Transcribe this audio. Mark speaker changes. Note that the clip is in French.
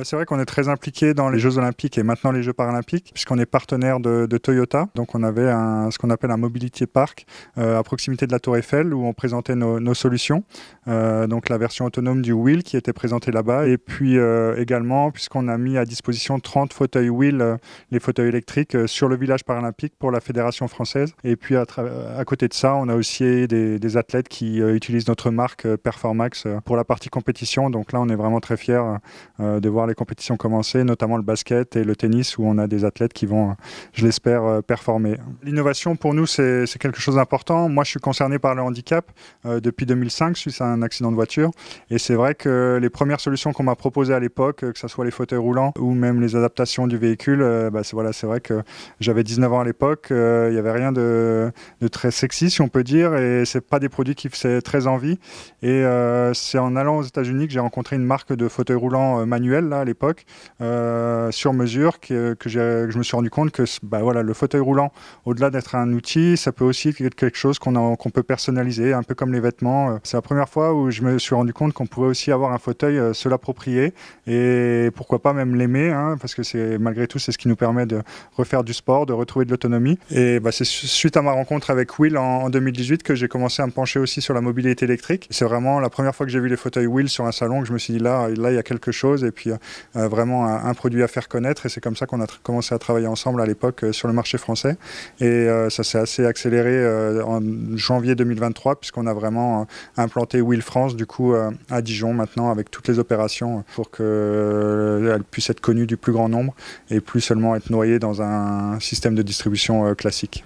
Speaker 1: C'est vrai qu'on est très impliqué dans les Jeux Olympiques et maintenant les Jeux Paralympiques, puisqu'on est partenaire de Toyota. Donc on avait ce qu'on appelle un Mobility Park à proximité de la Tour Eiffel où on présentait nos solutions. Donc la version autonome du Wheel qui était présentée là-bas. Et puis également, puisqu'on a mis à disposition 30 fauteuils Wheel, les fauteuils électriques, sur le village paralympique pour la Fédération française. Et puis à côté de ça, on a aussi des athlètes qui utilisent notre marque Performax pour la partie compétition. Donc là, on est vraiment très fiers de voir les compétitions commencer, notamment le basket et le tennis où on a des athlètes qui vont, je l'espère, performer. L'innovation pour nous, c'est quelque chose d'important. Moi, je suis concerné par le handicap depuis 2005 suite à un accident de voiture. Et c'est vrai que les premières solutions qu'on m'a proposées à l'époque, que ce soit les fauteuils roulants ou même les adaptations du véhicule, c'est vrai que j'avais 19 ans à l'époque, il n'y avait rien de très sexy, si on peut dire, et c'est pas des produits qui faisaient très envie. Et c'est en allant aux États-Unis que j'ai rencontré une marque de fauteuils roulants manuels à l'époque, sur mesure, que je me suis rendu compte que le fauteuil roulant, au-delà d'être un outil, ça peut aussi être quelque chose qu'on peut personnaliser, un peu comme les vêtements. C'est la première fois où je me suis rendu compte qu'on pouvait aussi avoir un fauteuil, se l'approprier et pourquoi pas même l'aimer, hein, parce que malgré tout c'est ce qui nous permet de refaire du sport, de retrouver de l'autonomie. Et c'est suite à ma rencontre avec Wheel en 2018 que j'ai commencé à me pencher aussi sur la mobilité électrique. C'est vraiment la première fois que j'ai vu les fauteuils Wheel sur un salon que je me suis dit là il y a quelque chose, et puis vraiment un produit à faire connaître, et c'est comme ça qu'on a commencé à travailler ensemble à l'époque sur le marché français. Et ça s'est assez accéléré en janvier 2023 puisqu'on a vraiment implanté Wheel France du coup à Dijon maintenant avec toutes les opérations pour qu'elle puisse être connue du plus grand nombre et plus seulement être noyée dans un système de distribution classique.